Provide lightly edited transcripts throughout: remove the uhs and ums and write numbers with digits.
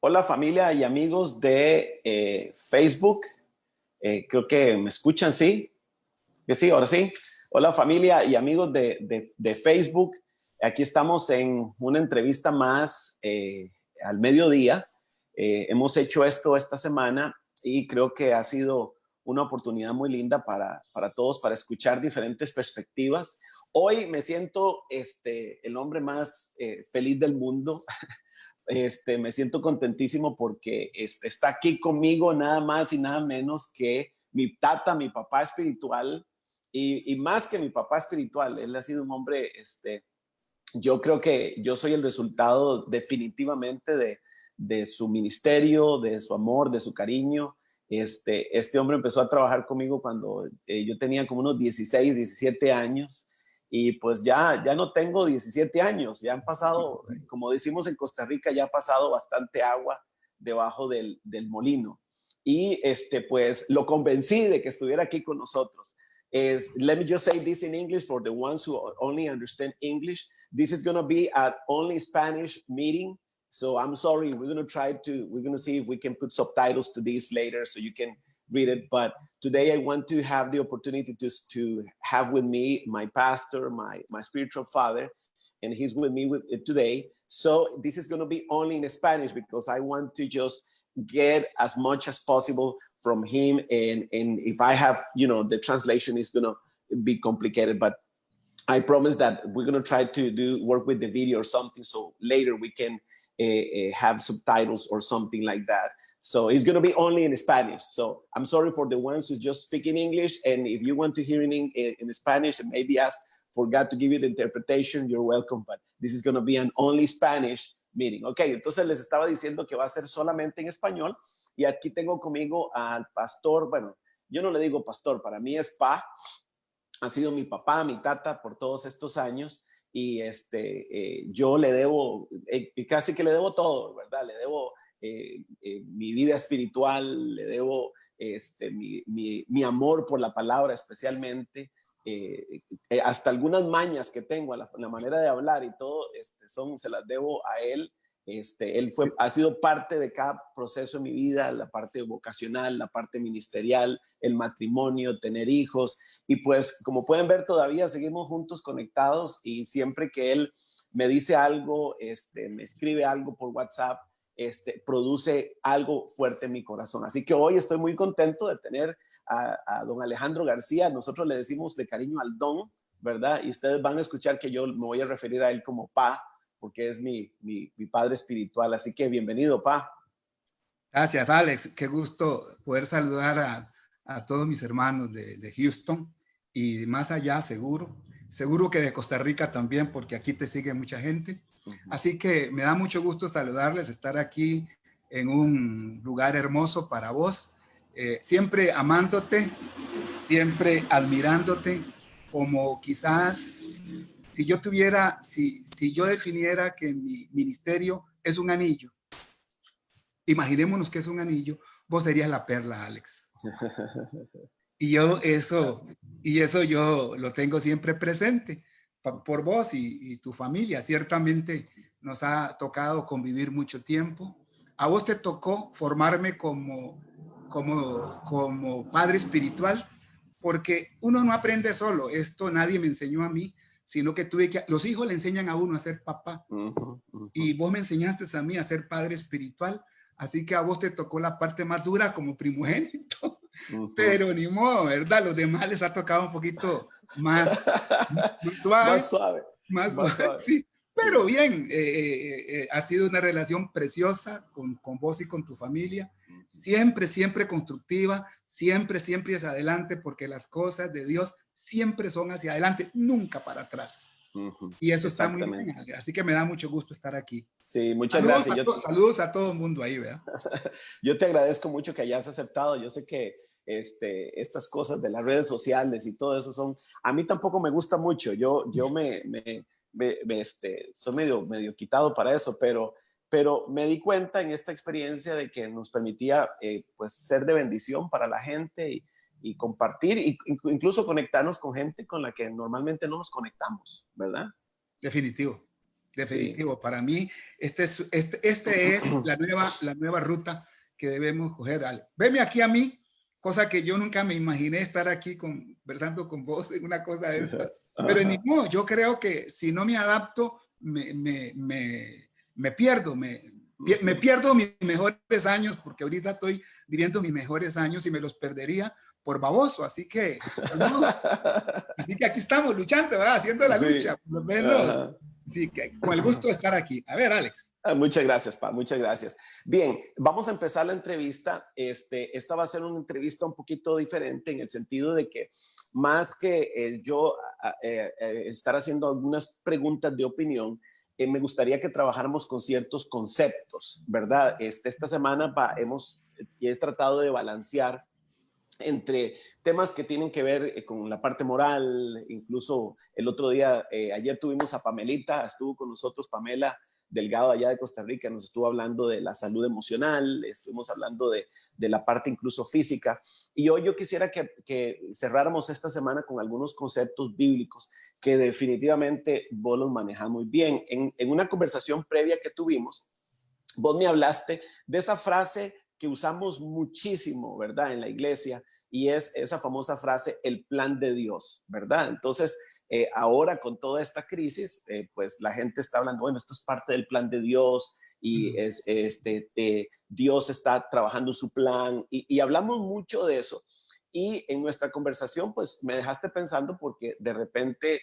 Hola familia y amigos de Facebook. Creo que me escuchan, ¿sí? Que sí, ahora sí. Hola familia y amigos de Facebook. Aquí estamos en una entrevista más al mediodía. Hemos hecho esto esta semana y creo que ha sido una oportunidad muy linda para todos, para escuchar diferentes perspectivas. Hoy me siento el hombre más feliz del mundo. Me siento contentísimo porque está aquí conmigo nada más y nada menos que mi tata, mi papá espiritual, y más que mi papá espiritual. Él ha sido un hombre, yo creo que yo soy el resultado definitivamente de su ministerio, de su amor, de su cariño. Este hombre empezó a trabajar conmigo cuando yo tenía como unos 16, 17 años, y pues ya no tengo 17 años, ya han pasado, como decimos en Costa Rica, ya ha pasado bastante agua debajo del molino. Y pues lo convencí de que estuviera aquí con nosotros. Let me just say this in English for the ones who only understand English. This is going to be an only Spanish meeting. So I'm sorry, we're going to see if we can put subtitles to this later so you can read it. But today I want to have the opportunity to have with me my pastor, my spiritual father, and he's with me today. So this is going to be only in Spanish because I want to just get as much as possible from him. And if I have, the translation is going to be complicated, but I promise that we're going to try to work with the video or something, so later we can have subtitles or something like that. So it's going to be only in Spanish. So I'm sorry for the ones who just speak in English. And if you want to hear in Spanish and maybe forgot to give you the interpretation, you're welcome. But this is going to be an only Spanish meeting. Ok, entonces les estaba diciendo que va a ser solamente en español. Y aquí tengo conmigo al pastor. Bueno, yo no le digo pastor, para mí es Pa. Ha sido mi papá, mi tata por todos estos años, y yo le debo, casi que le debo todo, ¿verdad? Le debo mi vida espiritual, le debo mi amor por la palabra especialmente, hasta algunas mañas que tengo, la manera de hablar y todo, se las debo a él. Él ha sido parte de cada proceso de mi vida, la parte vocacional, la parte ministerial, el matrimonio, tener hijos. Y pues, como pueden ver, todavía seguimos juntos conectados, y siempre que él me dice algo, me escribe algo por WhatsApp, produce algo fuerte en mi corazón. Así que hoy estoy muy contento de tener a don Alejandro García. Nosotros le decimos de cariño al don, ¿verdad? Y ustedes van a escuchar que yo me voy a referir a él como Pa, porque es mi padre espiritual. Así que bienvenido, Pa. Gracias, Alex. Qué gusto poder saludar a todos mis hermanos de Houston y más allá, seguro que de Costa Rica también, porque aquí te sigue mucha gente. Así que me da mucho gusto saludarles, estar aquí en un lugar hermoso para vos, siempre amándote, siempre admirándote, como quizás si yo definiera que mi ministerio es un anillo, imaginémonos que es un anillo, vos serías la perla, Alex. Y eso yo lo tengo siempre presente por vos y tu familia. Ciertamente nos ha tocado convivir mucho tiempo. A vos te tocó formarme como padre espiritual, porque uno no aprende solo. Esto nadie me enseñó a mí, sino que los hijos le enseñan a uno a ser papá. Y vos me enseñaste a mí a ser padre espiritual. Así que a vos te tocó la parte más dura como primogénito, pero ni modo, ¿verdad? Los demás les ha tocado un poquito más suave. Más suave. Sí. Pero bien, ha sido una relación preciosa con vos y con tu familia. Siempre constructiva, siempre hacia adelante, porque las cosas de Dios siempre son hacia adelante, nunca para atrás. Y eso está muy bien, así que me da mucho gusto estar aquí. Sí, muchas gracias. Saludos a todo el mundo ahí, ¿verdad? Yo te agradezco mucho que hayas aceptado. Yo sé que estas cosas de las redes sociales y todo eso a mí tampoco me gusta mucho. Yo soy medio quitado para eso, pero me di cuenta en esta experiencia de que nos permitía pues ser de bendición para la gente y compartir, y incluso conectarnos con gente con la que normalmente no nos conectamos, ¿verdad? Definitivo. definitivo. Sí. Para mí, este es la nueva ruta que debemos coger. Veme aquí a mí, cosa que yo nunca me imaginé estar aquí conversando con vos en una cosa de esta. Pero ni modo, yo creo que si no me adapto, me pierdo, me pierdo mis mejores años, porque ahorita estoy viviendo mis mejores años y me los perdería por baboso. Así que, no, así que aquí estamos luchando, ¿verdad? Haciendo la lucha, Sí. por lo menos. Sí, que, con el gusto de estar aquí. A ver, Alex. Muchas gracias, Pa, muchas gracias. Bien, vamos a empezar la entrevista. Esta va a ser una entrevista un poquito diferente en el sentido de que más que yo estar haciendo algunas preguntas de opinión, me gustaría que trabajáramos con ciertos conceptos, ¿verdad? Esta semana he tratado de balancear entre temas que tienen que ver con la parte moral. Incluso el otro día, ayer tuvimos a Pamelita, estuvo con nosotros Pamela Delgado allá de Costa Rica, nos estuvo hablando de la salud emocional, estuvimos hablando de la parte incluso física, y hoy yo quisiera que cerráramos esta semana con algunos conceptos bíblicos que definitivamente vos los manejás muy bien. En una conversación previa que tuvimos, vos me hablaste de esa frase que usamos muchísimo, ¿verdad? En la iglesia, y es esa famosa frase, el plan de Dios, ¿verdad? Entonces, ahora con toda esta crisis, pues la gente está hablando, bueno, esto es parte del plan de Dios y Dios está trabajando su plan y hablamos mucho de eso. Y en nuestra conversación, pues me dejaste pensando porque de repente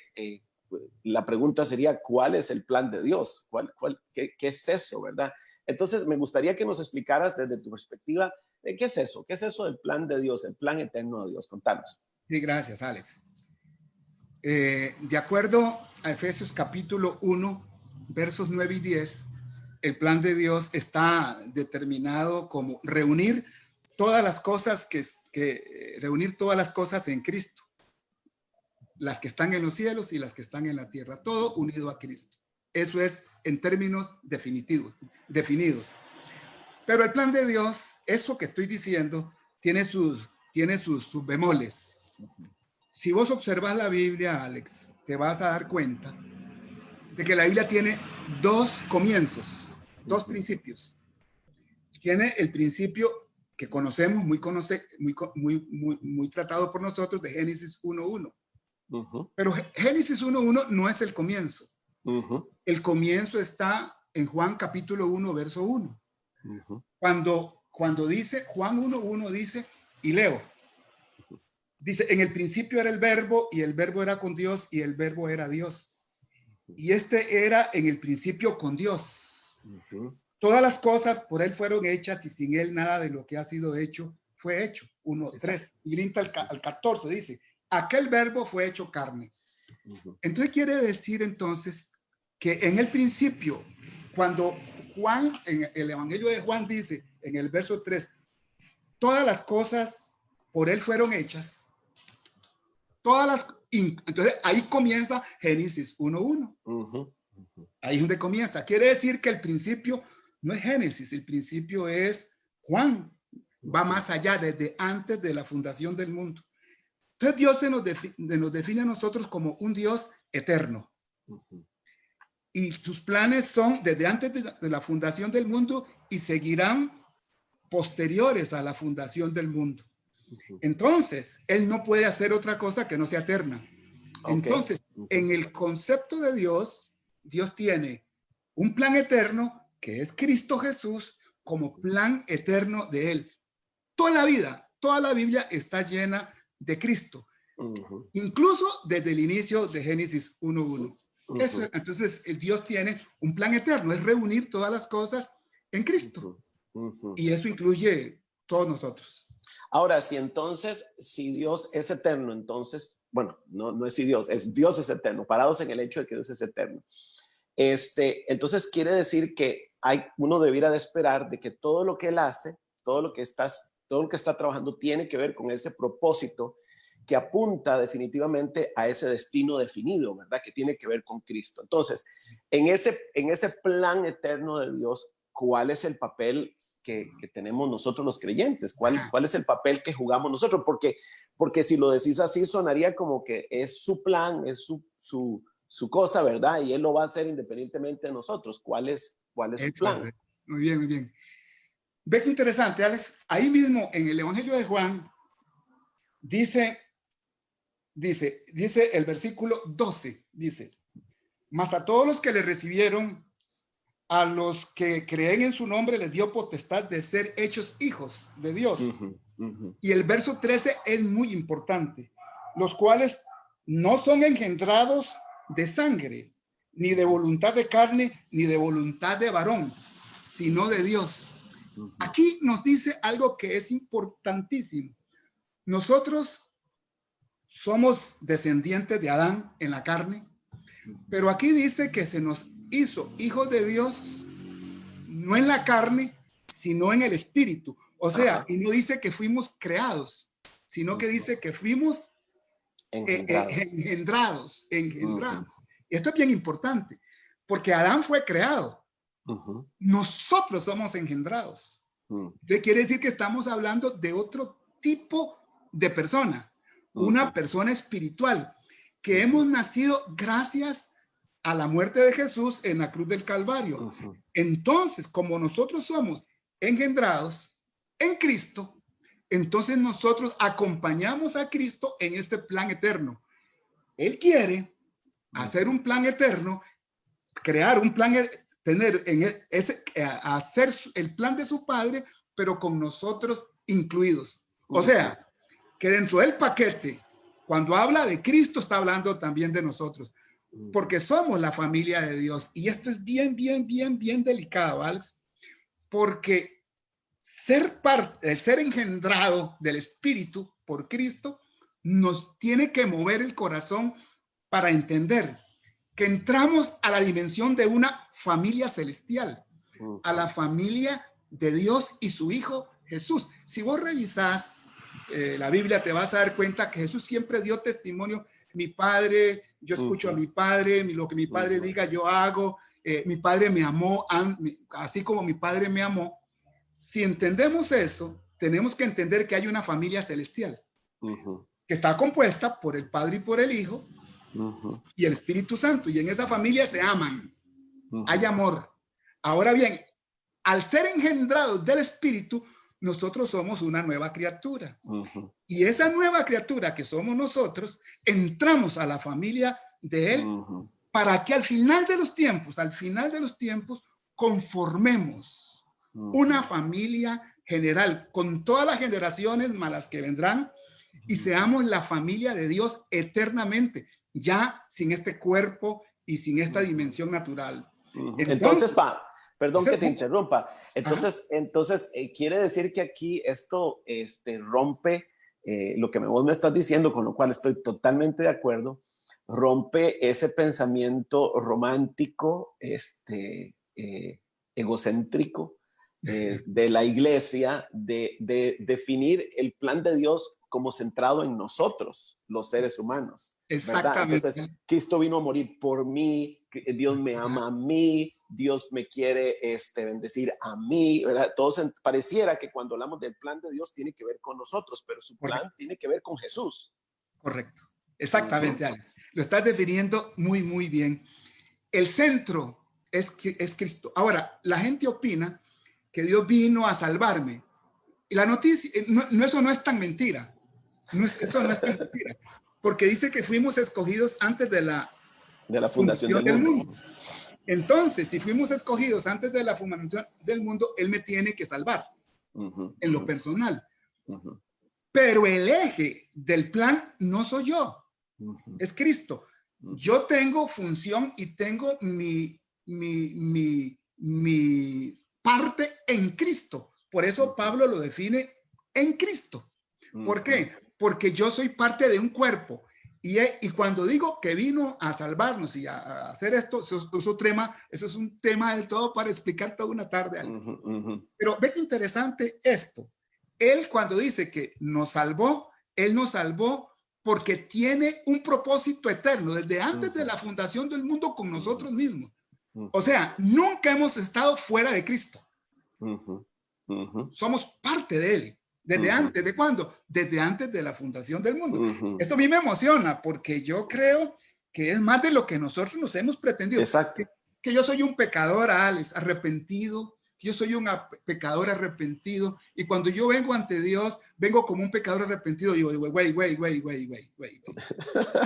la pregunta sería, ¿cuál es el plan de Dios? ¿Qué es eso, verdad? Entonces, me gustaría que nos explicaras desde tu perspectiva, ¿qué es eso? ¿Qué es eso del plan de Dios, el plan eterno de Dios? Contanos. Sí, gracias, Alex. De acuerdo a Efesios capítulo 1, versos 9 y 10, el plan de Dios está determinado como reunir todas las cosas reunir todas las cosas en Cristo, las que están en los cielos y las que están en la tierra, todo unido a Cristo. Eso es en términos definidos. Pero el plan de Dios, eso que estoy diciendo, tiene sus bemoles. Si vos observas la Biblia, Alex, te vas a dar cuenta de que la Biblia tiene dos comienzos, dos principios. Tiene el principio que conocemos, muy tratado por nosotros, de Génesis 1.1. Pero Génesis 1.1 no es el comienzo. El comienzo está en Juan capítulo 1, verso 1. Cuando dice, Juan 1.1 dice, y leo, dice, en el principio era el verbo, y el verbo era con Dios, y el verbo era Dios. Y este era en el principio con Dios. Todas las cosas por él fueron hechas, y sin él nada de lo que ha sido hecho fue hecho. 1.3. Y brinca al 14, dice, aquel verbo fue hecho carne. Entonces quiere decir entonces que en el principio, cuando Juan, en el Evangelio de Juan dice, en el verso 3, todas las cosas por él fueron hechas, entonces ahí comienza Génesis 1.1. Ahí es donde comienza. Quiere decir que el principio no es Génesis, el principio es Juan. Va más allá, desde antes de la fundación del mundo. Entonces Dios nos define a nosotros como un Dios eterno. Y sus planes son desde antes de la fundación del mundo y seguirán posteriores a la fundación del mundo. Entonces, Él no puede hacer otra cosa que no sea eterna. Entonces, en el concepto de Dios, Dios tiene un plan eterno que es Cristo Jesús como plan eterno de Él. Toda la Biblia está llena de Cristo. Incluso desde el inicio de Génesis 1.1. Entonces, el Dios tiene un plan eterno, es reunir todas las cosas en Cristo. Y eso incluye todos nosotros. Ahora, si Dios es eterno, entonces, bueno, no es si Dios es eterno, parados en el hecho de que Dios es eterno. Entonces quiere decir que uno debiera de esperar de que todo lo que Él hace, todo lo que está trabajando tiene que ver con ese propósito que apunta definitivamente a ese destino definido, ¿verdad? Que tiene que ver con Cristo. Entonces, en ese plan eterno de Dios, ¿cuál es el papel que tenemos nosotros los creyentes? ¿Cuál es el papel que jugamos nosotros? Porque si lo decís así, sonaría como que es su plan, es su su cosa, ¿verdad? Y Él lo va a hacer independientemente de nosotros. ¿Cuál es su plan? Muy bien, muy bien. Ve qué interesante, Alex. Ahí mismo en el Evangelio de Juan dice el versículo 12, dice, mas a todos los que le recibieron, a los que creen en su nombre, les dio potestad de ser hechos hijos de Dios. Y el verso 13 es muy importante, los cuales no son engendrados de sangre, ni de voluntad de carne, ni de voluntad de varón, sino de Dios. Aquí nos dice algo que es importantísimo. Nosotros somos descendientes de Adán en la carne, pero aquí dice que se nos hizo hijos de Dios, no en la carne, sino en el espíritu. O sea, y no dice que fuimos creados, sino que dice que fuimos engendrados. Esto es bien importante, porque Adán fue creado. Nosotros somos engendrados. Entonces quiere decir que estamos hablando de otro tipo de persona, una persona espiritual, que hemos nacido gracias a la muerte de Jesús en la cruz del Calvario. Entonces, como nosotros somos engendrados en Cristo, entonces nosotros acompañamos a Cristo en este plan eterno. Él quiere hacer un plan eterno, crear un plan, tener en ese, hacer el plan de su Padre, pero con nosotros incluidos. O sea, que dentro del paquete, cuando habla de Cristo, está hablando también de nosotros, porque somos la familia de Dios. Y esto es bien delicado, ¿vale? Porque el ser engendrado del Espíritu por Cristo nos tiene que mover el corazón para entender que entramos a la dimensión de una familia celestial, a la familia de Dios y su Hijo Jesús. Si vos revisás la Biblia, te vas a dar cuenta que Jesús siempre dio testimonio. Mi Padre, yo escucho a mi Padre, lo que mi Padre diga yo hago, mi Padre me amó, así como mi Padre me amó. Si entendemos eso, tenemos que entender que hay una familia celestial, que está compuesta por el Padre y por el Hijo, y el Espíritu Santo, y en esa familia se aman, hay amor. Ahora bien, al ser engendrados del Espíritu, nosotros somos una nueva criatura. Y esa nueva criatura que somos nosotros, entramos a la familia de Él para que al final de los tiempos, conformemos una familia general con todas las generaciones malas que vendrán y seamos la familia de Dios eternamente, ya sin este cuerpo y sin esta dimensión natural. Entonces, perdón que te interrumpa. Entonces quiere decir que aquí esto rompe lo que vos me estás diciendo, con lo cual estoy totalmente de acuerdo, rompe ese pensamiento romántico, egocéntrico de la iglesia, de definir el plan de Dios como centrado en nosotros, los seres humanos. Exactamente. Entonces, Cristo vino a morir por mí, Dios me ama a mí, Dios me quiere bendecir a mí, ¿verdad? Todos pareciera que cuando hablamos del plan de Dios tiene que ver con nosotros, pero su plan tiene que ver con Jesús. Correcto. Exactamente, Alex. Lo estás definiendo muy bien. El centro es Cristo. Ahora, la gente opina que Dios vino a salvarme. Y la noticia, eso no es tan mentira. Eso no es tan mentira. Porque dice que fuimos escogidos antes de la fundación del mundo. Entonces, si fuimos escogidos antes de la fundación del mundo, Él me tiene que salvar en lo personal. Pero el eje del plan no soy yo, es Cristo. Yo tengo función y tengo mi parte en Cristo. Por eso Pablo lo define en Cristo. ¿Por qué? Porque yo soy parte de un cuerpo. Y cuando digo que vino a salvarnos y a hacer esto, eso es un tema de todo para explicar toda una tarde. Pero ve qué interesante esto. Él cuando dice que nos salvó, Él nos salvó porque tiene un propósito eterno desde antes de la fundación del mundo con nosotros mismos. O sea, nunca hemos estado fuera de Cristo. Somos parte de Él. ¿Desde antes? ¿De cuándo? Desde antes de la fundación del mundo. Esto a mí me emociona porque yo creo que es más de lo que nosotros nos hemos pretendido. Exacto. Que yo soy un pecador, Alex, arrepentido. Yo soy un pecador arrepentido. Y cuando yo vengo ante Dios, vengo como un pecador arrepentido. Y digo, wait.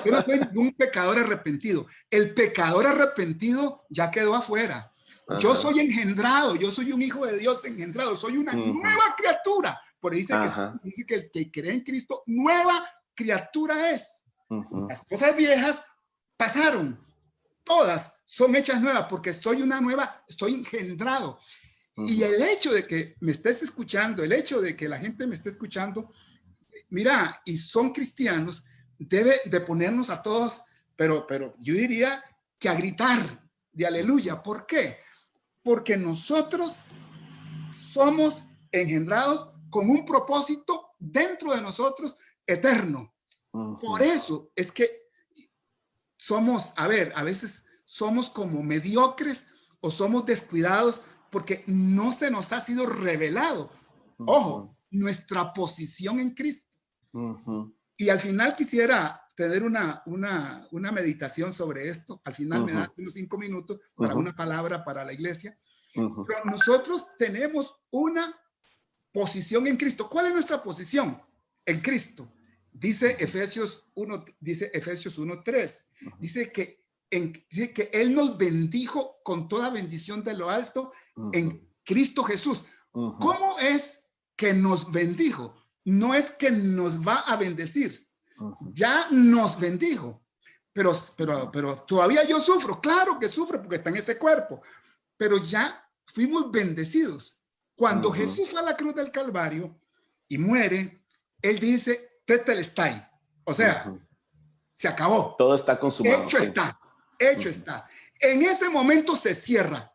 Yo no soy un pecador arrepentido. El pecador arrepentido ya quedó afuera. Ajá. Yo soy engendrado. Yo soy un hijo de Dios engendrado. Soy una nueva criatura. Por ahí dice que el que cree en Cristo, nueva criatura es. Las cosas viejas pasaron. Todas son hechas nuevas porque soy una nueva, estoy engendrado. Y el hecho de que me estés escuchando, el hecho de que la gente me esté escuchando, mira, y son cristianos, debe de ponernos a todos, pero yo diría que a gritar de aleluya. ¿Por qué? Porque nosotros somos engendrados con un propósito dentro de nosotros eterno. Por eso es que somos, a veces somos como mediocres o somos descuidados porque no se nos ha sido revelado, ojo, nuestra posición en Cristo. Y al final quisiera tener una meditación sobre esto. Al final me dan unos 5 minutos para una palabra para la iglesia. Pero nosotros tenemos una posición en Cristo. ¿Cuál es nuestra posición? En Cristo. Dice Efesios 1:3. Dice que Él nos bendijo con toda bendición de lo alto en Cristo Jesús. ¿Cómo es que nos bendijo? No es que nos va a bendecir. Ya nos bendijo. Pero todavía yo sufro. Claro que sufro porque está en este cuerpo. Pero ya fuimos bendecidos. Cuando Jesús fue a la cruz del Calvario y muere, Él dice, tetelestai. O sea, se acabó. Todo está consumado. Hecho está. Hecho está. En ese momento se cierra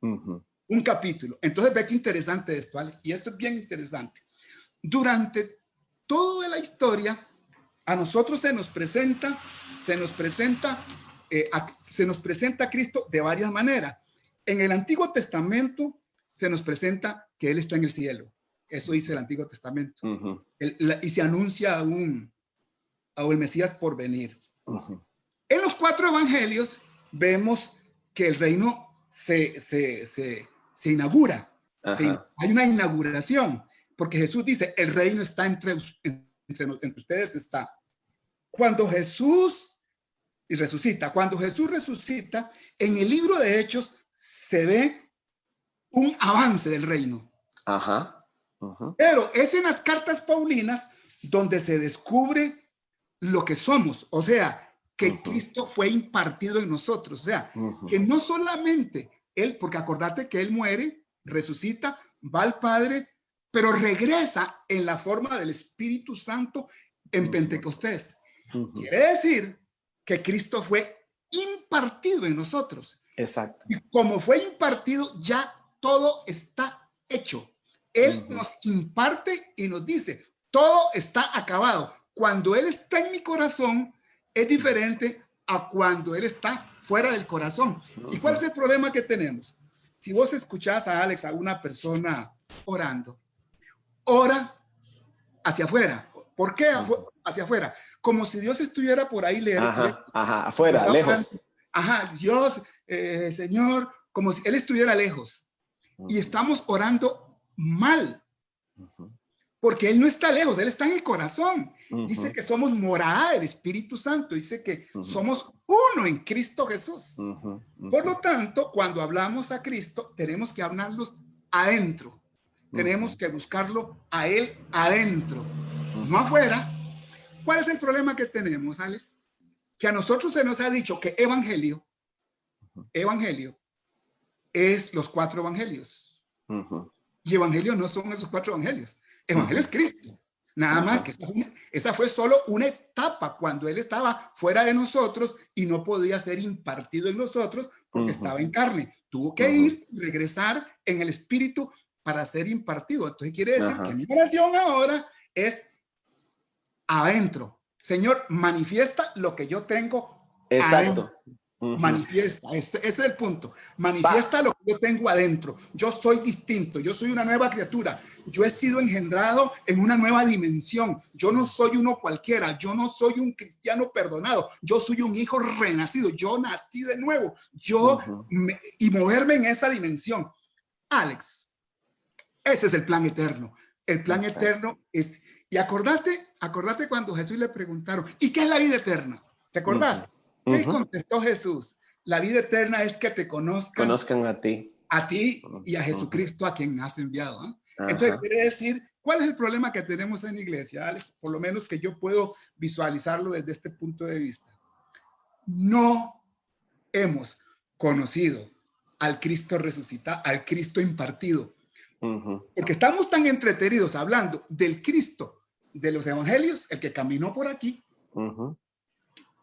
un capítulo. Entonces ve qué interesante esto, Alex. Y esto es bien interesante. Durante toda la historia, a nosotros se nos presenta a Cristo de varias maneras. En el Antiguo Testamento se nos presenta que Él está en el cielo. Eso dice el Antiguo Testamento. Y se anuncia aún el Mesías por venir. En los 4 evangelios vemos que el reino se inaugura. Hay una inauguración, porque Jesús dice, el reino está entre ustedes está. Cuando Jesús resucita, en el libro de Hechos se ve un avance del reino. Pero es en las cartas paulinas donde se descubre lo que somos, o sea, que Cristo fue impartido en nosotros, o sea, que no solamente Él, porque acordate que Él muere, resucita, va al Padre, pero regresa en la forma del Espíritu Santo en Pentecostés. Quiere decir que Cristo fue impartido en nosotros. Exacto. Y como fue impartido, ya todo está hecho. Él nos imparte y nos dice, todo está acabado. Cuando Él está en mi corazón, es diferente a cuando Él está fuera del corazón. ¿Y cuál es el problema que tenemos? Si vos escuchás a Alex, a una persona orando, ora hacia afuera. ¿Por qué hacia afuera? Como si Dios estuviera por ahí afuera, lejos. Dios, Señor, como si Él estuviera lejos. Y estamos orando mal. Porque Él no está lejos, Él está en el corazón. Dice que somos morada del Espíritu Santo. Dice que somos uno en Cristo Jesús. Por lo tanto, cuando hablamos a Cristo, tenemos que hablarlos adentro. Tenemos que buscarlo a Él adentro, no afuera. ¿Cuál es el problema que tenemos, Alex? Que a nosotros se nos ha dicho que evangelio es los 4 evangelios. Y evangelio no son esos 4 evangelios. Evangelio es Cristo. Nada más que esa fue solo una etapa cuando Él estaba fuera de nosotros y no podía ser impartido en nosotros porque estaba en carne. Tuvo que ir, regresar en el Espíritu para ser impartido. Entonces quiere decir que mi oración ahora es adentro. Señor, manifiesta lo que yo tengo adentro. Manifiesta, ese es el punto. Manifiesta lo que yo tengo adentro. Yo soy distinto, yo soy una nueva criatura. Yo he sido engendrado en una nueva dimensión. Yo no soy uno cualquiera. Yo no soy un cristiano perdonado. Yo soy un hijo renacido. Yo nací de nuevo. Y moverme en esa dimensión. Alex, ese es el plan eterno. El plan eterno es, y acordate cuando Jesús le preguntaron, ¿y qué es la vida eterna? ¿Te acordás? ¿Qué contestó Jesús? La vida eterna es que te conozcan a ti y a Jesucristo a quien has enviado. ¿Eh? Entonces, quiere decir, ¿cuál es el problema que tenemos en la iglesia, Alex? Por lo menos que yo puedo visualizarlo desde este punto de vista. No hemos conocido al Cristo resucitado, al Cristo impartido. Porque estamos tan entretenidos hablando del Cristo de los evangelios, el que caminó por aquí.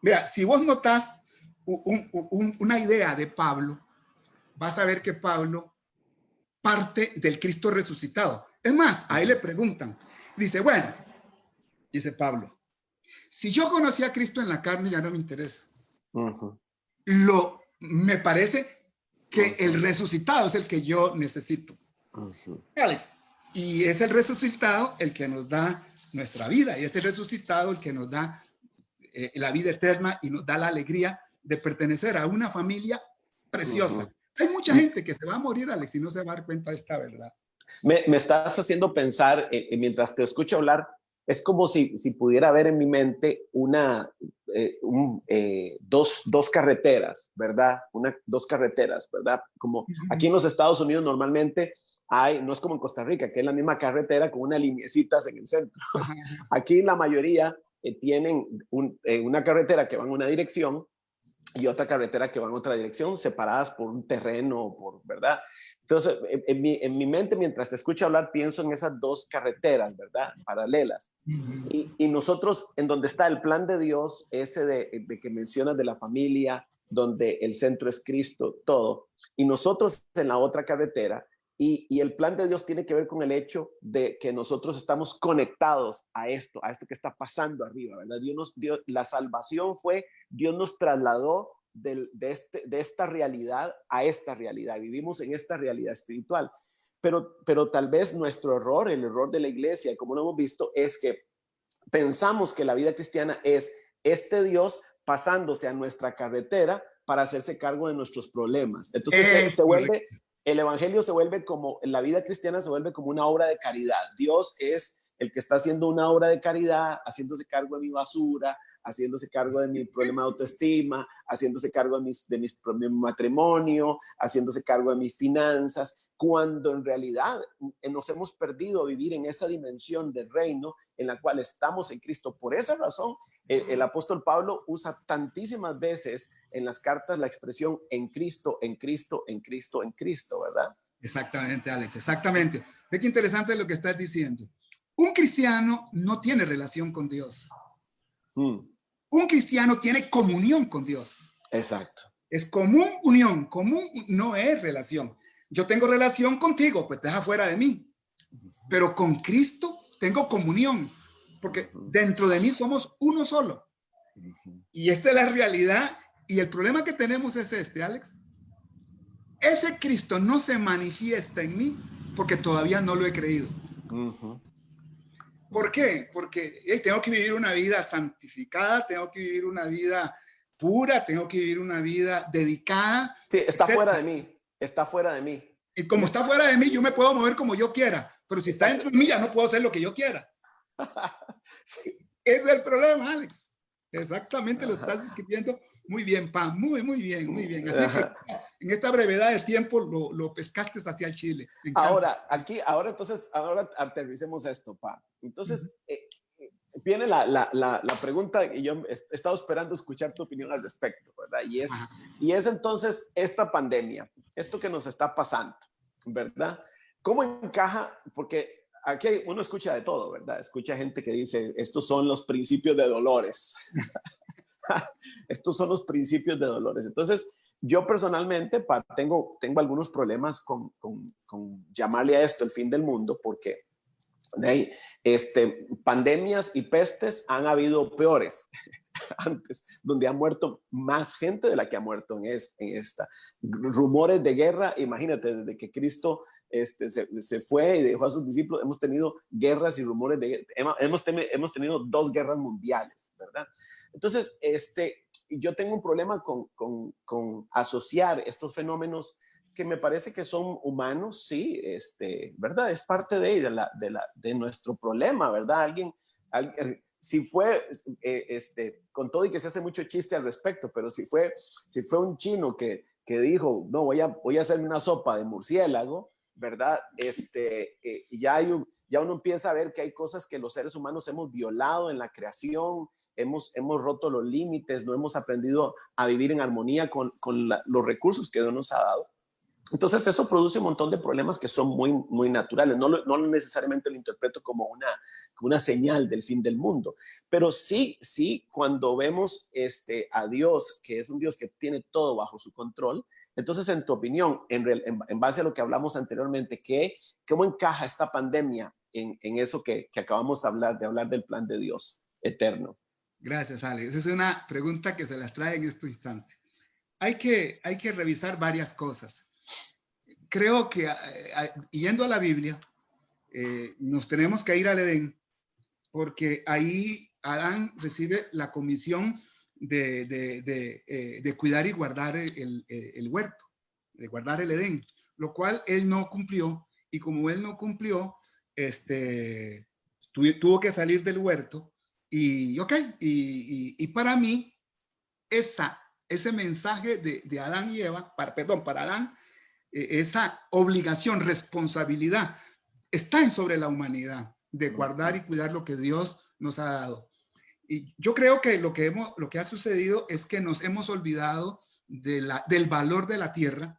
Mira, si vos notás una idea de Pablo, vas a ver que Pablo parte del Cristo resucitado. Es más, ahí le preguntan, dice, bueno, dice Pablo, si yo conocí a Cristo en la carne ya no me interesa. Me parece que el resucitado es el que yo necesito. Alex, y es el resucitado el que nos da nuestra vida, y es el resucitado el que nos da la vida eterna y nos da la alegría de pertenecer a una familia preciosa. Hay mucha gente que se va a morir, Alex, y no se va a dar cuenta de esta verdad. Me estás haciendo pensar, mientras te escucho hablar, es como si pudiera haber en mi mente dos carreteras, ¿verdad? Dos carreteras, ¿verdad? Como aquí en los Estados Unidos normalmente no es como en Costa Rica, que es la misma carretera con unas lineecitas en el centro. Aquí la mayoría tienen una carretera que va en una dirección y otra carretera que va en otra dirección, separadas por un terreno, ¿verdad? Entonces, en mi mente, mientras te escucho hablar, pienso en esas dos carreteras, ¿verdad? Paralelas. Y nosotros, en donde está el plan de Dios, ese de que mencionas de la familia, donde el centro es Cristo, todo. Y nosotros en la otra carretera, y el plan de Dios tiene que ver con el hecho de que nosotros estamos conectados a esto que está pasando arriba, ¿verdad? La salvación fue, Dios nos trasladó de esta realidad a esta realidad. Vivimos en esta realidad espiritual. Pero tal vez nuestro error, el error de la iglesia, como lo hemos visto, es que pensamos que la vida cristiana es este Dios pasándose a nuestra carretera para hacerse cargo de nuestros problemas. Entonces el evangelio se vuelve como, la vida cristiana se vuelve como una obra de caridad. Dios es el que está haciendo una obra de caridad, haciéndose cargo de mi basura, haciéndose cargo de mi problema de autoestima, haciéndose cargo de mi matrimonio, haciéndose cargo de mis finanzas, cuando en realidad nos hemos perdido a vivir en esa dimensión del reino en la cual estamos en Cristo. Por esa razón, el apóstol Pablo usa tantísimas veces en las cartas la expresión en Cristo, en Cristo, en Cristo, en Cristo, ¿verdad? Exactamente, Alex, exactamente. Ve qué interesante lo que estás diciendo. Un cristiano no tiene relación con Dios. Un cristiano tiene comunión con Dios. Exacto. Es unión, no es relación. Yo tengo relación contigo, pues estás afuera de mí. Pero con Cristo tengo comunión, porque dentro de mí somos uno solo. Y esta es la realidad. Y el problema que tenemos es este, Alex. Ese Cristo no se manifiesta en mí porque todavía no lo he creído. ¿Por qué? Porque tengo que vivir una vida santificada, tengo que vivir una vida pura, tengo que vivir una vida dedicada. Sí, está fuera de mí, está fuera de mí. Y como está fuera de mí, yo me puedo mover como yo quiera, pero si está dentro de mí, ya no puedo hacer lo que yo quiera. Sí. Ese es el problema, Alex. Exactamente. Lo estás describiendo muy bien, Pam, muy bien, muy bien. Así que en esta brevedad de tiempo lo pescaste hacia el chile. Ahora aterricemos esto, Pam. Entonces, viene la pregunta y yo he estado esperando escuchar tu opinión al respecto, ¿verdad? Y es entonces esta pandemia, esto que nos está pasando, ¿verdad? ¿Cómo encaja? Porque aquí uno escucha de todo, ¿verdad? Escucha gente que dice, estos son los principios de dolores. Estos son los principios de dolores. Entonces, yo personalmente tengo algunos problemas con llamarle a esto el fin del mundo, porque pandemias y pestes han habido peores. antes, donde ha muerto más gente de la que ha muerto en esta. Rumores de guerra, imagínate, desde que Cristo se fue y dejó a sus discípulos, hemos tenido guerras y rumores de guerra. Hemos tenido 2 guerras mundiales, ¿verdad? Entonces, yo tengo un problema con asociar estos fenómenos que me parece que son humanos, sí, ¿verdad? Es parte de nuestro problema, ¿verdad? Alguien si fue, con todo y que se hace mucho chiste al respecto, pero si fue un chino que dijo, no, voy a hacerme una sopa de murciélago, ¿verdad? Ya uno empieza a ver que hay cosas que los seres humanos hemos violado en la creación, hemos roto los límites, no hemos aprendido a vivir en armonía con los recursos que Dios nos ha dado. Entonces eso produce un montón de problemas que son muy, muy naturales. No necesariamente lo interpreto como una señal del fin del mundo, pero sí, cuando vemos a Dios, que es un Dios que tiene todo bajo su control. Entonces, en tu opinión, en base a lo que hablamos anteriormente, ¿cómo encaja esta pandemia en eso que acabamos de hablar del plan de Dios eterno? Gracias, Alex. Esa es una pregunta que se las trae en este instante. Hay que revisar varias cosas. Creo que yendo a la Biblia, nos tenemos que ir al Edén, porque ahí Adán recibe la comisión de cuidar y guardar el huerto, de guardar el Edén, lo cual él no cumplió, y como él no cumplió, tuvo que salir del huerto, y para mí, ese mensaje de Adán y Eva, para Adán, esa obligación, responsabilidad, está sobre la humanidad de guardar y cuidar lo que Dios nos ha dado. Y yo creo que lo que ha sucedido es que nos hemos olvidado del valor de la tierra,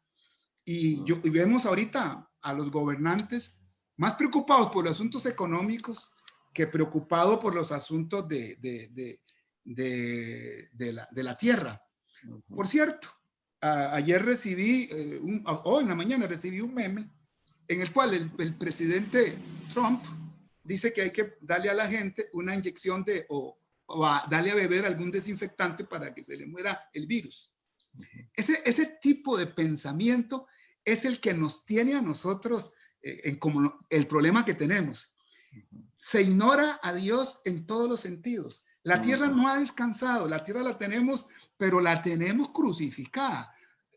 y vemos ahorita a los gobernantes más preocupados por los asuntos económicos que preocupados por los asuntos de la tierra. Por cierto, ayer recibí, en la mañana recibí un meme en el cual el presidente Trump dice que hay que darle a la gente una inyección o darle a beber algún desinfectante para que se le muera el virus. Ese tipo de pensamiento es el que nos tiene a nosotros como el problema que tenemos. Se ignora a Dios en todos los sentidos. La tierra no ha descansado, la tierra la tenemos, pero la tenemos crucificada.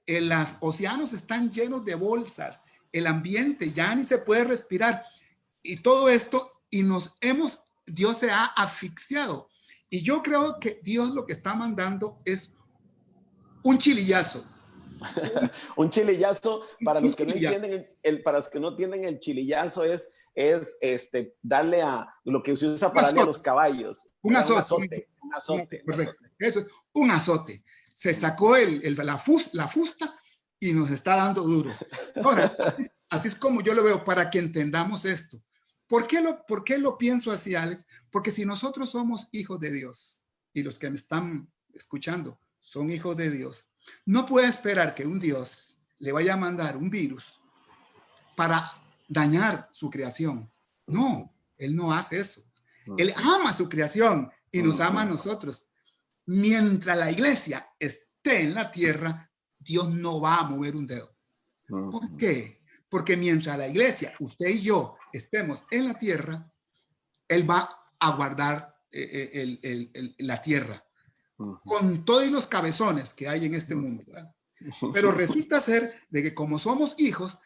Los océanos están llenos de bolsas, el ambiente ya ni se puede respirar, y todo esto, Dios se ha asfixiado. Y yo creo que Dios lo que está mandando es un chilillazo. Un chilillazo, para los que no entienden, el chilillazo es darle a lo que se usa para darle a los caballos. Un azote. Eso es un azote. Se sacó la fusta y nos está dando duro. Ahora, así es como yo lo veo, para que entendamos esto. ¿Por qué lo pienso así, Alex? Porque si nosotros somos hijos de Dios, y los que me están escuchando son hijos de Dios, no puede esperar que un Dios le vaya a mandar un virus para dañar su creación. No, Él no hace eso. Él ama su creación y nos ama a nosotros. Mientras la iglesia esté en la tierra, Dios no va a mover un dedo. ¿Por qué? Porque mientras la iglesia, usted y yo, estemos en la tierra, Él va a guardar la tierra. Con todos los cabezones que hay en este mundo, ¿verdad? Pero resulta ser de que como somos hijos,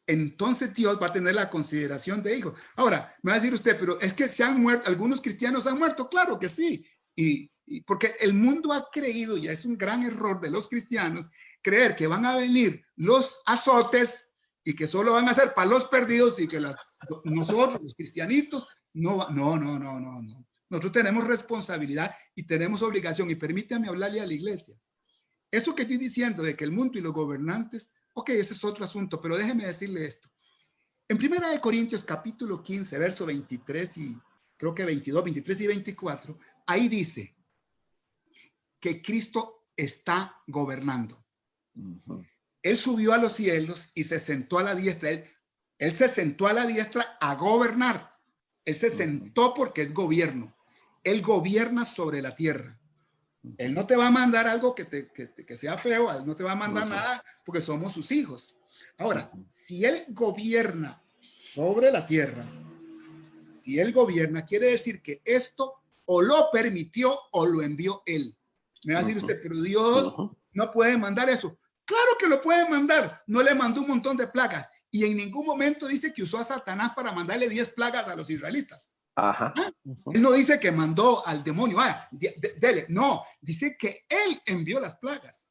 entonces Dios va a tener la consideración de hijos. Ahora, me va a decir usted, pero es que se han muerto, algunos cristianos han muerto. Claro que sí, y porque el mundo ha creído, y es un gran error de los cristianos, creer que van a venir los azotes y que solo van a ser para los perdidos, y que nosotros, los cristianitos, no. Nosotros tenemos responsabilidad y tenemos obligación, y permítame hablarle a la iglesia. Eso que estoy diciendo de que el mundo y los gobernantes, ok, ese es otro asunto, pero déjeme decirle esto. En 1 Corintios capítulo 15, verso 23 y creo que 22, 23 y 24, ahí dice que Cristo está gobernando. Él subió a los cielos y se sentó a la diestra. Él se sentó a la diestra a gobernar. Él se sentó porque es gobierno. Él gobierna sobre la tierra. Él no te va a mandar algo que sea feo, él no te va a mandar nada porque somos sus hijos. Ahora, si él gobierna sobre la tierra, si él gobierna, quiere decir que esto o lo permitió o lo envió él. Me va a decir usted, pero Dios no puede mandar eso. Claro que lo puede mandar. No le mandó un montón de plagas. Y en ningún momento dice que usó a Satanás para mandarle 10 plagas a los israelitas. Ajá. Él no dice que mandó al demonio, dele. No, dice que él envió las plagas.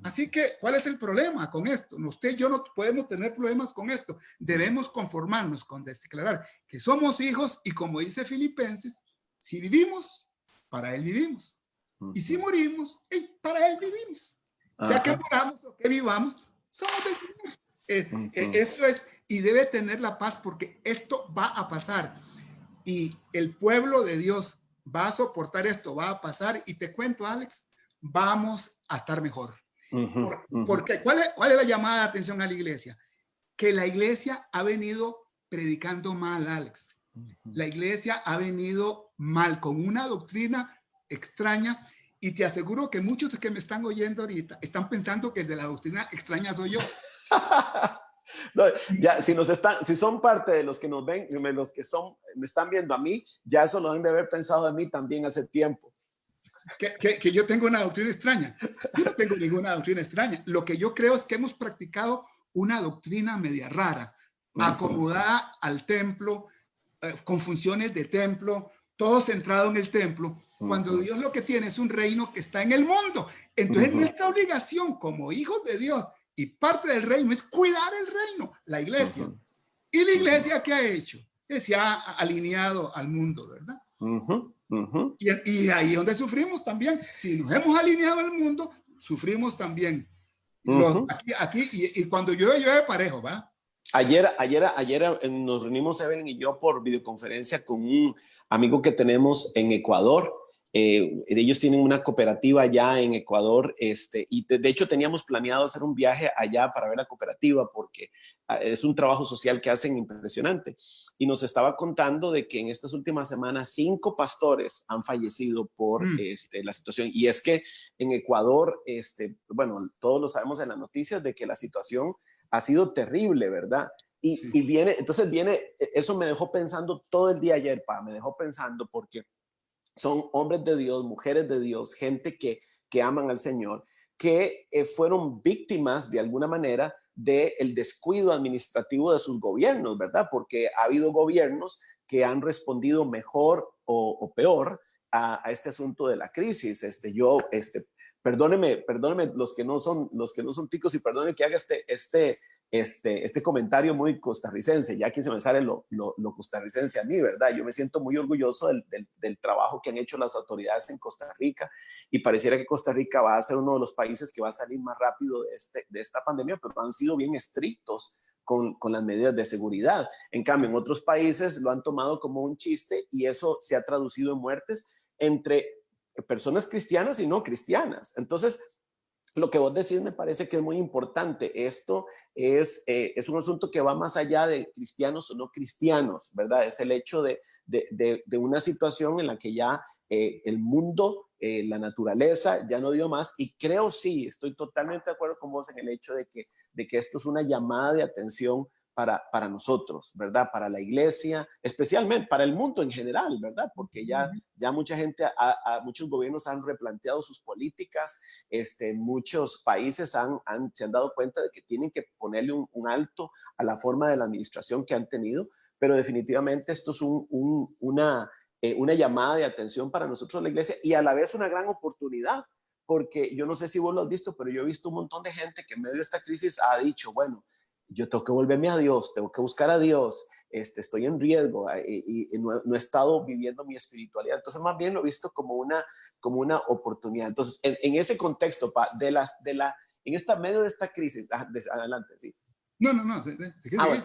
Así que, ¿cuál es el problema con esto? Usted y yo no podemos tener problemas con esto. Debemos conformarnos con declarar que somos hijos y, como dice Filipenses, si vivimos, para él vivimos. Y si morimos, para él vivimos. Sea que moramos o que vivamos, somos del Señor. Eso es, y debe tener la paz porque esto va a pasar. Y el pueblo de Dios va a soportar esto, va a pasar. Y te cuento, Alex, vamos a estar mejor. Porque ¿cuál es la llamada de atención a la iglesia? Que la iglesia ha venido predicando mal, Alex. La iglesia ha venido mal, con una doctrina extraña. Y te aseguro que muchos que me están oyendo ahorita están pensando que el de la doctrina extraña soy yo. No, ya, si son parte de los que nos ven, los que me están viendo a mí, ya eso lo deben de haber pensado de mí también hace tiempo. Que yo tengo una doctrina extraña. Yo no tengo ninguna doctrina extraña. Lo que yo creo es que hemos practicado una doctrina media rara, acomodada al templo, con funciones de templo, todo centrado en el templo, cuando Dios lo que tiene es un reino que está en el mundo. Entonces nuestra obligación como hijos de Dios y parte del reino es cuidar el reino, la iglesia. ¿Y la iglesia qué ha hecho? Que se ha alineado al mundo, ¿verdad? Y ahí es donde sufrimos también. Si nos hemos alineado al mundo, sufrimos también. Y cuando llueve parejo, ¿va? Ayer nos reunimos Evelyn y yo por videoconferencia con un amigo que tenemos en Ecuador. Ellos tienen una cooperativa allá en Ecuador, y de hecho teníamos planeado hacer un viaje allá para ver la cooperativa porque es un trabajo social que hacen impresionante. Y nos estaba contando de que en estas últimas semanas 5 pastores han fallecido por la situación. Y es que en Ecuador, bueno, todos lo sabemos en las noticias de que la situación ha sido terrible, ¿verdad? Y eso me dejó pensando todo el día ayer, me dejó pensando porque son hombres de Dios, mujeres de Dios, gente que aman al Señor, que fueron víctimas de alguna manera del descuido administrativo de sus gobiernos, ¿verdad? Porque ha habido gobiernos que han respondido mejor o peor a este asunto de la crisis. Perdónenme los que no son ticos, y perdónenme que haga este comentario muy costarricense. Ya aquí se me sale lo costarricense a mí, ¿verdad? Yo me siento muy orgulloso del trabajo que han hecho las autoridades en Costa Rica, y pareciera que Costa Rica va a ser uno de los países que va a salir más rápido de esta pandemia, pero han sido bien estrictos con las medidas de seguridad. En cambio, en otros países lo han tomado como un chiste, y eso se ha traducido en muertes entre personas cristianas y no cristianas. Entonces, lo que vos decís me parece que es muy importante. Esto es un asunto que va más allá de cristianos o no cristianos, ¿verdad? Es el hecho de una situación en la que ya el mundo, la naturaleza ya no dio más, y creo, sí, estoy totalmente de acuerdo con vos en el hecho de que esto es una llamada de atención para nosotros, ¿verdad? Para la iglesia, especialmente para el mundo en general, ¿verdad? Porque ya mucha gente, muchos gobiernos han replanteado sus políticas, muchos países se han dado cuenta de que tienen que ponerle un alto a la forma de la administración que han tenido, pero definitivamente esto es una llamada de atención para nosotros, la iglesia, y a la vez una gran oportunidad, porque yo no sé si vos lo has visto, pero yo he visto un montón de gente que en medio de esta crisis ha dicho, bueno, yo tengo que volverme a Dios, tengo que buscar a Dios, estoy en riesgo, y no he estado viviendo mi espiritualidad. Entonces, más bien lo he visto como una oportunidad. Entonces, en ese contexto, en medio de esta crisis, adelante, sí. No. Bueno,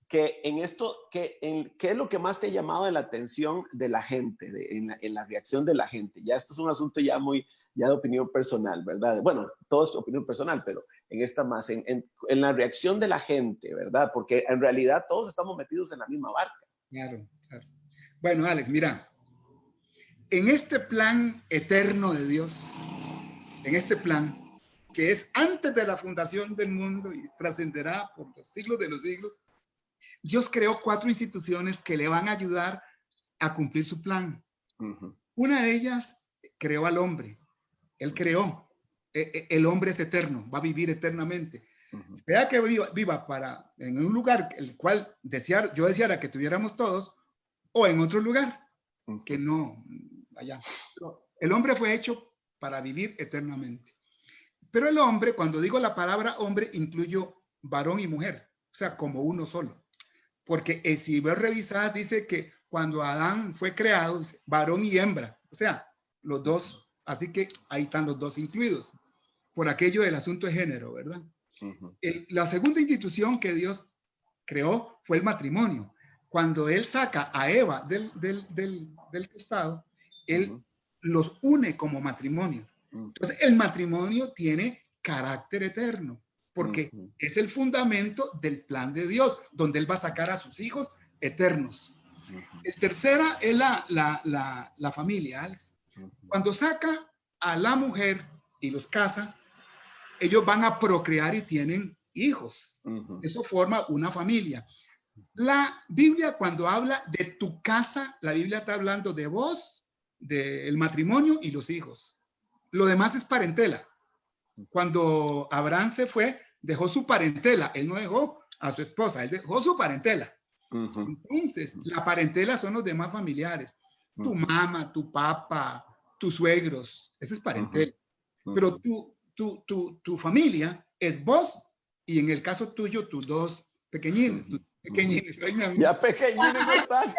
que en esto, ¿qué es lo que más te ha llamado la atención de la gente, en la reacción de la gente? Ya esto es un asunto ya de opinión personal, ¿verdad? Bueno, todo es opinión personal, pero en esta más, en la reacción de la gente, ¿verdad? Porque en realidad todos estamos metidos en la misma barca. Claro. Bueno, Alex, mira, en este plan eterno de Dios, en este plan que es antes de la fundación del mundo y trascenderá por los siglos de los siglos, Dios creó 4 instituciones que le van a ayudar a cumplir su plan. Una de ellas creó al hombre. Él creó. El hombre es eterno, va a vivir eternamente. Sea que viva en un lugar el cual yo deseara que tuviéramos todos, o en otro lugar que no allá. El hombre fue hecho para vivir eternamente. Pero el hombre, cuando digo la palabra hombre, incluyo varón y mujer, o sea, como uno solo. Porque si ves revisadas, dice que cuando Adán fue creado, varón y hembra, o sea, los dos, así que ahí están los dos incluidos, por aquello del asunto de género, ¿verdad? La segunda institución que Dios creó fue el matrimonio. Cuando él saca a Eva del costado, él los une como matrimonio. Entonces, el matrimonio tiene carácter eterno, porque es el fundamento del plan de Dios, donde él va a sacar a sus hijos eternos. El tercera es la familia, Alex. Cuando saca a la mujer y los casa, ellos van a procrear y tienen hijos. Eso forma una familia. La Biblia, cuando habla de tu casa, la Biblia está hablando de vos, del matrimonio y los hijos. Lo demás es parentela. Cuando Abraham se fue, dejó su parentela. Él no dejó a su esposa, él dejó su parentela. Entonces, la parentela son los demás familiares. Tu mamá, tu papá, tus suegros, esa es parentela. Pero tu familia es vos y en el caso tuyo, tus dos pequeñines. Pequeñines. Ya pequeñines están.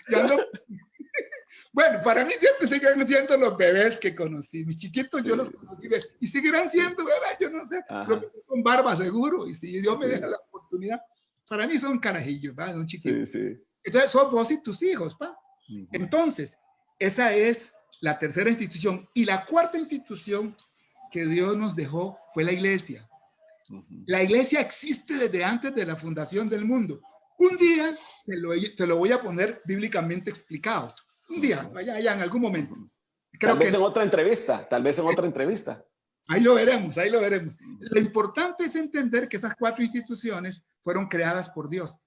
Ya no. Bueno, para mí siempre siguen siendo los bebés que conocí. Mis chiquitos yo los conocí y seguirán siendo bebés, yo no sé, con barba seguro. Y si Dios me deja la oportunidad, para mí son carajillos, ¿va? Son chiquitos. Entonces son vos y tus hijos, ¿va? Entonces, esa es la tercera institución. Y la cuarta institución que Dios nos dejó fue la iglesia. La iglesia existe desde antes de la fundación del mundo. Un día te lo voy a poner bíblicamente explicado. Un día, allá en algún momento. Tal vez en otra entrevista, Ahí lo veremos, ahí lo veremos. Lo importante es entender que esas 4 instituciones fueron creadas por Dios.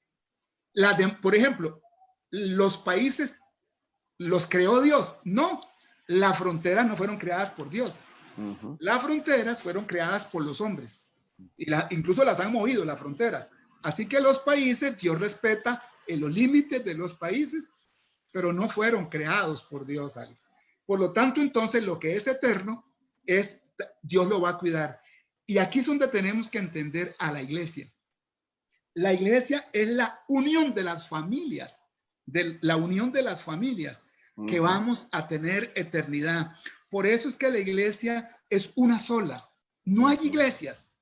Por ejemplo, los países los creó Dios. No, las fronteras no fueron creadas por Dios. Las fronteras fueron creadas por los hombres. Y incluso las han movido, las fronteras. Así que los países, Dios respeta los límites de los países, pero no fueron creados por Dios, Alex. Por lo tanto, entonces, lo que es eterno, Dios lo va a cuidar. Y aquí es donde tenemos que entender a la iglesia. La iglesia es la unión de las familias, que vamos a tener eternidad. Por eso es que la iglesia es una sola. No hay iglesias.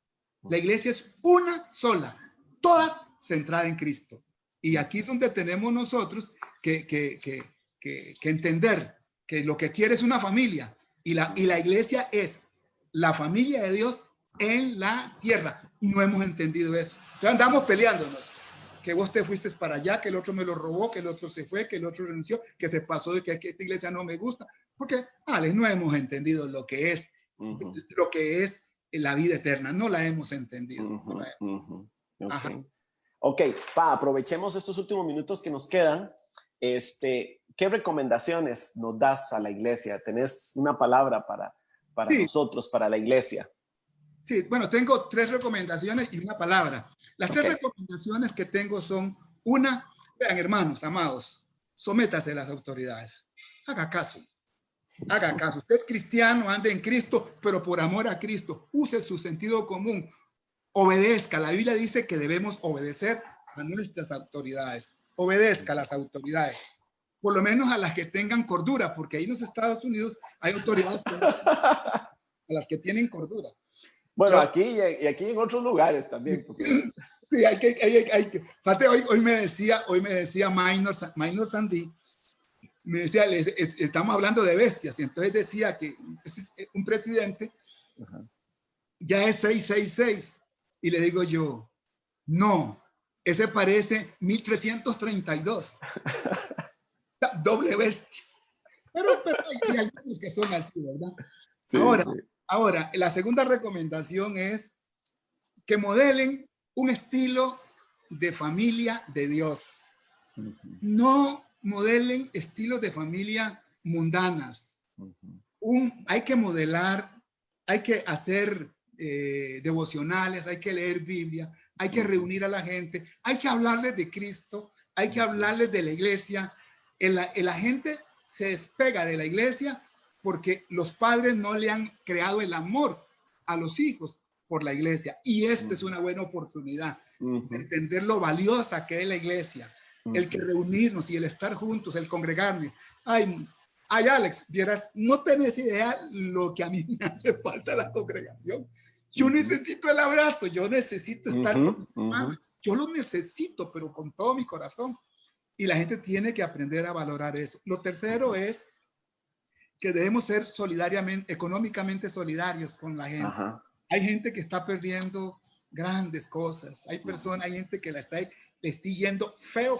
La iglesia es una sola, todas centradas en Cristo. Y aquí es donde tenemos nosotros que entender que lo que quiere es una familia. Y la iglesia es la familia de Dios en la tierra. No hemos entendido eso. Entonces andamos peleándonos. Que vos te fuiste para allá, que el otro me lo robó, que el otro se fue, que el otro renunció, que se pasó de que esta iglesia no me gusta. Porque, no hemos entendido lo que es la vida eterna. No la hemos entendido. Ok, aprovechemos estos últimos minutos que nos quedan. ¿Qué recomendaciones nos das a la iglesia? ¿Tenés una palabra para nosotros, para la iglesia? Sí, bueno, tengo 3 recomendaciones y una palabra. Las 3 recomendaciones que tengo son: una, vean, hermanos, amados, sométase a las autoridades. Haga caso. Haga caso. Usted es cristiano, ande en Cristo, pero por amor a Cristo, use su sentido común. Obedezca. La Biblia dice que debemos obedecer a nuestras autoridades. Obedezca a las autoridades. Por lo menos a las que tengan cordura, porque ahí en los Estados Unidos hay autoridades a las que tienen cordura. Bueno, aquí y aquí en otros lugares también. Sí, hay que. Fíjate, hoy me decía Minor Sandy, me decía, estamos hablando de bestias, y entonces decía que un presidente ya es 666, y le digo yo, no, ese parece 1332. doble bestia. Pero hay algunos que son así, ¿verdad? Sí, ahora, la segunda recomendación es que modelen un estilo de familia de Dios. No modelen estilos de familia mundanas. Hay que modelar, hay que hacer devocionales, hay que leer Biblia, hay que reunir a la gente, hay que hablarles de Cristo, hay que hablarles de la iglesia. La gente se despega de la iglesia porque los padres no le han creado el amor a los hijos por la iglesia. Y esta es una buena oportunidad de entender lo valiosa que es la iglesia, el que reunirnos y el estar juntos, el congregarnos. Ay, Alex, vieras, no tenés idea lo que a mí me hace falta la congregación. Yo necesito el abrazo, yo necesito estar con mis hermanos. Yo lo necesito, pero con todo mi corazón. Y la gente tiene que aprender a valorar eso. Lo tercero es que debemos ser económicamente solidarios con la gente. Hay gente que está perdiendo grandes cosas. Hay gente que le está yendo feo.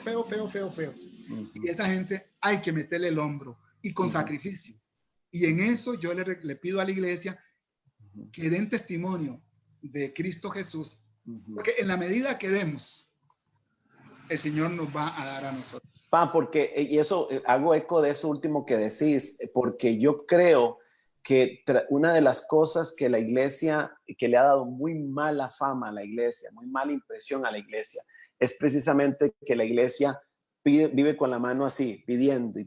Y esa gente hay que meterle el hombro y con sacrificio. Y en eso yo le pido a la iglesia que den testimonio de Cristo Jesús. Porque en la medida que demos, el Señor nos va a dar a nosotros. Porque, y eso, hago eco de eso último que decís, porque yo creo que una de las cosas que la iglesia, que le ha dado muy mala fama a la iglesia, muy mala impresión a la iglesia, es precisamente que la iglesia vive con la mano así, pidiendo y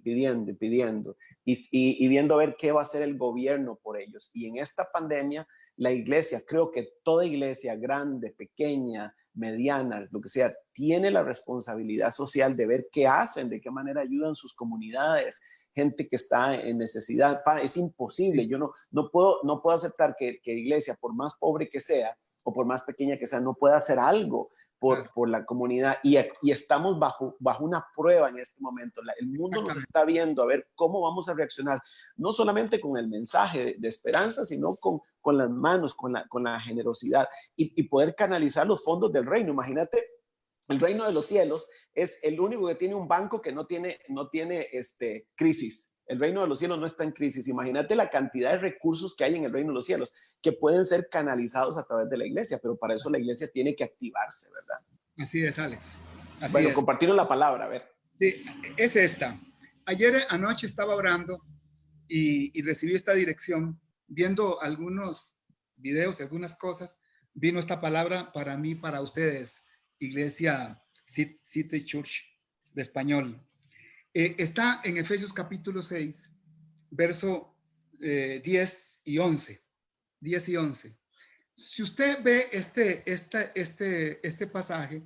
viendo a ver qué va a hacer el gobierno por ellos. Y en esta pandemia, la iglesia, creo que toda iglesia, grande, pequeña, mediana, lo que sea, tiene la responsabilidad social de ver qué hacen, de qué manera ayudan sus comunidades, gente que está en necesidad. Es imposible, yo no puedo aceptar que la iglesia, por más pobre que sea o por más pequeña que sea, no pueda hacer algo por la comunidad, y estamos bajo una prueba en este momento. El mundo nos está viendo a ver cómo vamos a reaccionar, no solamente con el mensaje de esperanza, sino con las manos, con la generosidad y poder canalizar los fondos del reino. Imagínate, el reino de los cielos es el único que tiene un banco que no tiene crisis. El reino de los cielos no está en crisis. Imagínate la cantidad de recursos que hay en el reino de los cielos que pueden ser canalizados a través de la iglesia, pero para eso la iglesia tiene que activarse, ¿verdad? Así es, Alex. Bueno, compartieron la palabra, a ver. Sí, es esta. Ayer anoche estaba orando y recibí esta dirección, viendo algunos videos, algunas cosas, vino esta palabra para mí, para ustedes, Iglesia City Church de español. Está en Efesios capítulo 6, verso 10 y 11. 10 y 11. Si usted ve este pasaje,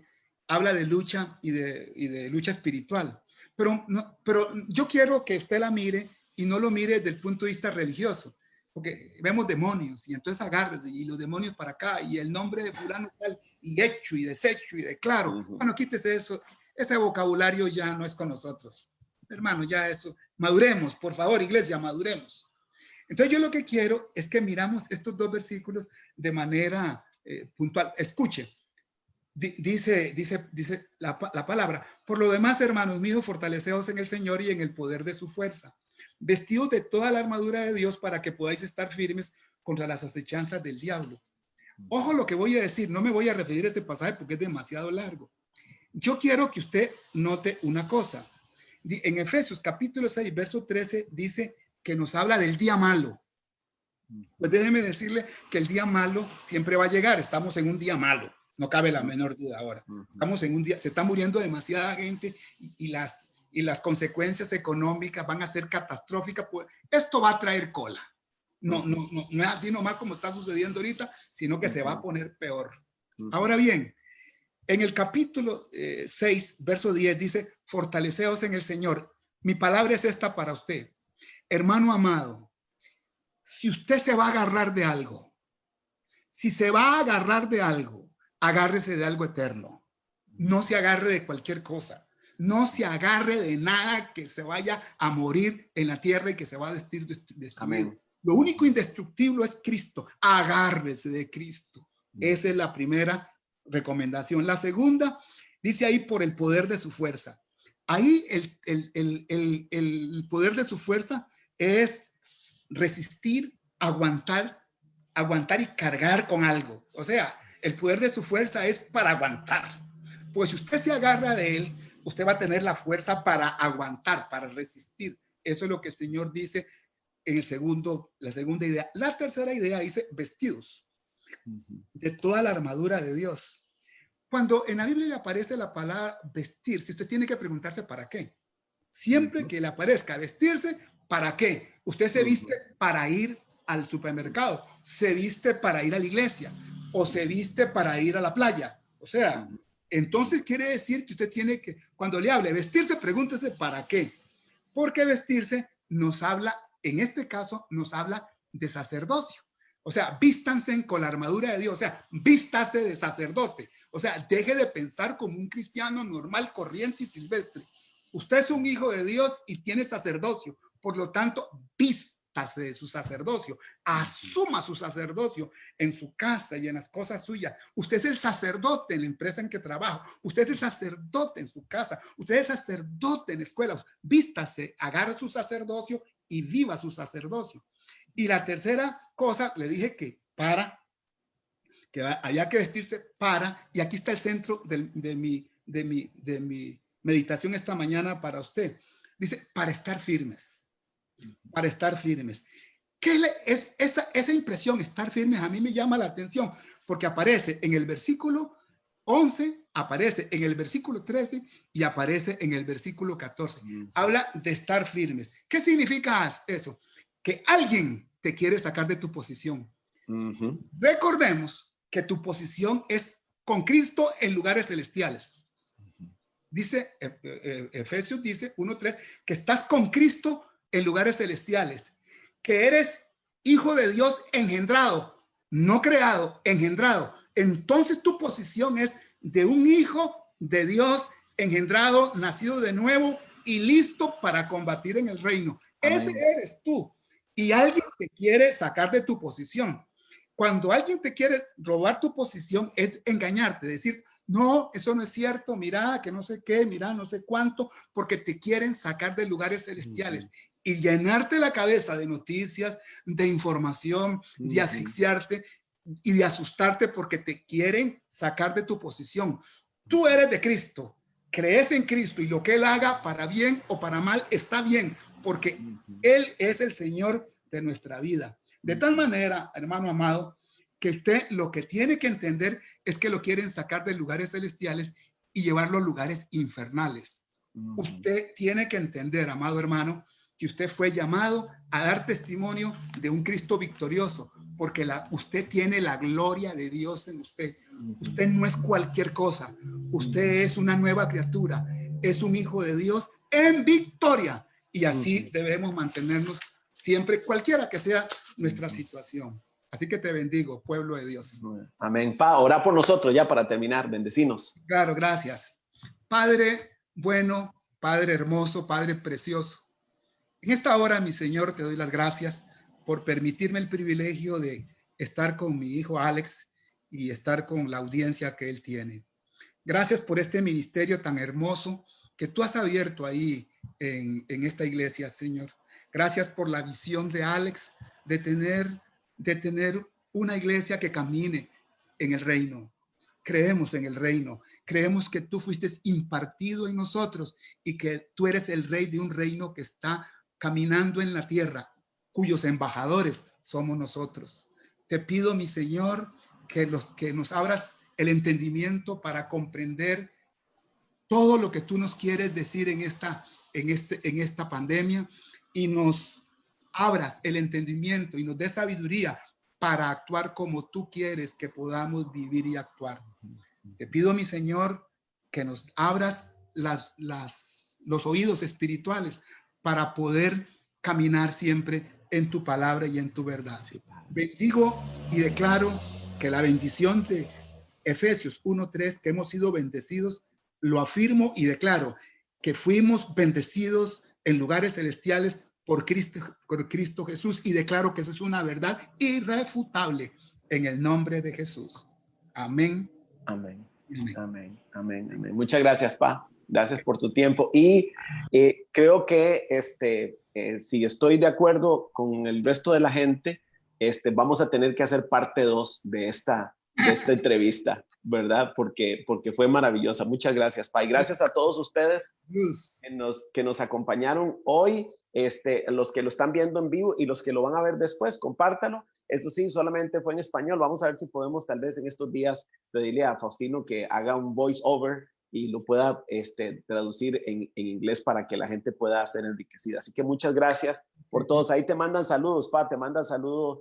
habla de lucha y de lucha espiritual. Pero yo quiero que usted la mire y no lo mire desde el punto de vista religioso. Porque vemos demonios y entonces agárrese y los demonios para acá y el nombre de fulano tal y hecho y desecho y declaro. Bueno, quítese eso. Ese vocabulario ya no es con nosotros. Hermano, ya eso. Maduremos, por favor, iglesia, maduremos. Entonces yo lo que quiero es que miramos estos dos versículos de manera puntual. Escuche, dice la palabra. Por lo demás, hermanos míos, fortaleceos en el Señor y en el poder de su fuerza. Vestidos de toda la armadura de Dios para que podáis estar firmes contra las acechanzas del diablo. Ojo lo que voy a decir, no me voy a referir a este pasaje porque es demasiado largo. Yo quiero que usted note una cosa. En Efesios capítulo 6, verso 13, dice que nos habla del día malo. Pues déjeme decirle que el día malo siempre va a llegar. Estamos en un día malo, no cabe la menor duda ahora. Estamos en un día, se está muriendo demasiada gente y las consecuencias económicas van a ser catastróficas. Pues esto va a traer cola. No es así nomás como está sucediendo ahorita, sino que se va a poner peor. Ahora bien, en el capítulo 6, verso 10 dice, fortaleceos en el Señor. Mi palabra es esta para usted. Hermano amado, si usted se va a agarrar de algo, agárrese de algo eterno. No se agarre de cualquier cosa. No se agarre de nada que se vaya a morir en la tierra y que se va a destruir. Amén. Lo único indestructible es Cristo. Agárrese de Cristo. Esa es la primera recomendación. La segunda, dice ahí, por el poder de su fuerza. Ahí el poder de su fuerza es resistir, aguantar y cargar con algo. O sea, el poder de su fuerza es para aguantar. Pues si usted se agarra de él, usted va a tener la fuerza para aguantar, para resistir. Eso es lo que el Señor dice en la segunda idea. La tercera idea dice vestidos de toda la armadura de Dios. Cuando en la Biblia le aparece la palabra vestirse, usted tiene que preguntarse para qué. Siempre que le aparezca vestirse, ¿para qué? Usted se viste para ir al supermercado, se viste para ir a la iglesia o se viste para ir a la playa. O sea, entonces quiere decir que usted tiene que, cuando le hable vestirse, pregúntese para qué. Porque vestirse nos habla, en este caso, nos habla de sacerdocio. O sea, vístanse con la armadura de Dios. O sea, vístase de sacerdote. O sea, deje de pensar como un cristiano normal, corriente y silvestre. Usted es un hijo de Dios y tiene sacerdocio. Por lo tanto, vístase de su sacerdocio. Asuma su sacerdocio en su casa y en las cosas suyas. Usted es el sacerdote en la empresa en que trabaja. Usted es el sacerdote en su casa. Usted es el sacerdote en la escuela. Vístase, agarre su sacerdocio y viva su sacerdocio. Y la tercera cosa, le dije que había que vestirse para, y aquí está el centro de mi meditación esta mañana para usted. Dice, para estar firmes. Para estar firmes. ¿Qué es esa impresión, estar firmes? A mí me llama la atención, porque aparece en el versículo 11, aparece en el versículo 13 y aparece en el versículo 14. Habla de estar firmes. ¿Qué significa eso? Que alguien te quiere sacar de tu posición. Recordemos que tu posición es con Cristo en lugares celestiales. Dice, Efesios dice 1:3, que estás con Cristo en lugares celestiales, que eres hijo de Dios engendrado, no creado, engendrado. Entonces tu posición es de un hijo de Dios engendrado, nacido de nuevo y listo para combatir en el reino. Amén. Ese eres tú. Y alguien te quiere sacar de tu posición. Cuando alguien te quiere robar tu posición es engañarte, decir, no, eso no es cierto, mira, que no sé qué, mira, no sé cuánto, porque te quieren sacar de lugares celestiales y llenarte la cabeza de noticias, de información, de asfixiarte y de asustarte porque te quieren sacar de tu posición. Tú eres de Cristo, crees en Cristo y lo que Él haga para bien o para mal está bien, porque Él es el Señor de nuestra vida. De tal manera, hermano amado, que usted lo que tiene que entender es que lo quieren sacar de lugares celestiales y llevarlo a lugares infernales. Usted tiene que entender, amado hermano, que usted fue llamado a dar testimonio de un Cristo victorioso, porque usted tiene la gloria de Dios en usted. Usted no es cualquier cosa. Usted es una nueva criatura. Es un hijo de Dios en victoria. Y así debemos mantenernos siempre, cualquiera que sea nuestra situación. Así que te bendigo, pueblo de Dios. Amén. Pa, ora por nosotros ya para terminar. Bendecinos. Claro, gracias. Padre bueno, Padre hermoso, Padre precioso. En esta hora, mi Señor, te doy las gracias por permitirme el privilegio de estar con mi hijo Alex y estar con la audiencia que él tiene. Gracias por este ministerio tan hermoso que tú has abierto ahí en esta iglesia, Señor. Gracias por la visión de Alex de tener una iglesia que camine en el reino. Creemos en el reino. Creemos que tú fuiste impartido en nosotros y que tú eres el rey de un reino que está caminando en la tierra, cuyos embajadores somos nosotros. Te pido, mi Señor, que nos abras el entendimiento para comprender todo lo que tú nos quieres decir en esta pandemia y nos abras el entendimiento y nos des sabiduría para actuar como tú quieres que podamos vivir y actuar. Te pido, mi Señor, que nos abras los oídos espirituales para poder caminar siempre en tu palabra y en tu verdad. Bendigo y declaro que la bendición de Efesios 1:3, que hemos sido bendecidos, lo afirmo y declaro que fuimos bendecidos en lugares celestiales por Cristo Jesús, y declaro que esa es una verdad irrefutable en el nombre de Jesús. Amén. Amén. Amén. Amén. Amén. Muchas gracias, Pa. Gracias por tu tiempo. Y creo que si estoy de acuerdo con el resto de la gente, vamos a tener que hacer parte 2 de esta entrevista, ¿verdad? Porque fue maravillosa. Muchas gracias, Pai. Gracias a todos ustedes que nos acompañaron hoy, los que lo están viendo en vivo y los que lo van a ver después, compártalo. Eso sí, solamente fue en español. Vamos a ver si podemos tal vez en estos días pedirle a Faustino que haga un voice over y lo pueda traducir en inglés para que la gente pueda ser enriquecida. Así que muchas gracias por todos. Ahí te mandan saludos, Pa, te mandan saludos.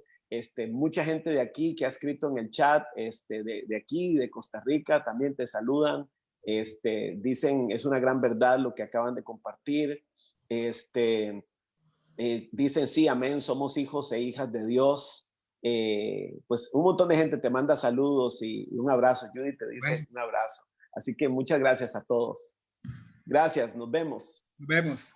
Mucha gente de aquí que ha escrito en el chat, de aquí, de Costa Rica, también te saludan. Dicen, es una gran verdad lo que acaban de compartir. Dicen, sí, amén, somos hijos e hijas de Dios. Pues un montón de gente te manda saludos y un abrazo. Judy te dice un abrazo. Así que muchas gracias a todos. Gracias, nos vemos. Nos vemos.